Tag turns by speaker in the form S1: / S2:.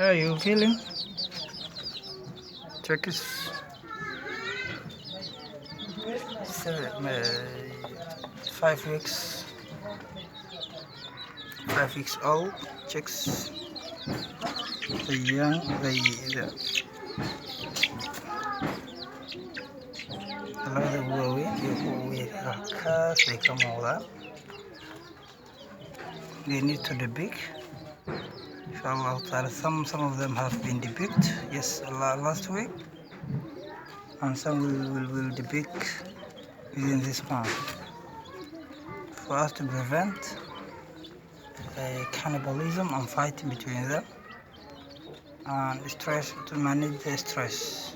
S1: How are you feeling? Turkish 5 weeks, 5 weeks old chicks. The young, labada waaweyn iyo kuwa weyn halkaas bay ka muuqdaan. They need to depict. Inshallah ta'ala, some of them have been depicted last week, and some will depict within this month. For us to prevent cannibalism and fighting between them, and stress, to manage the stress.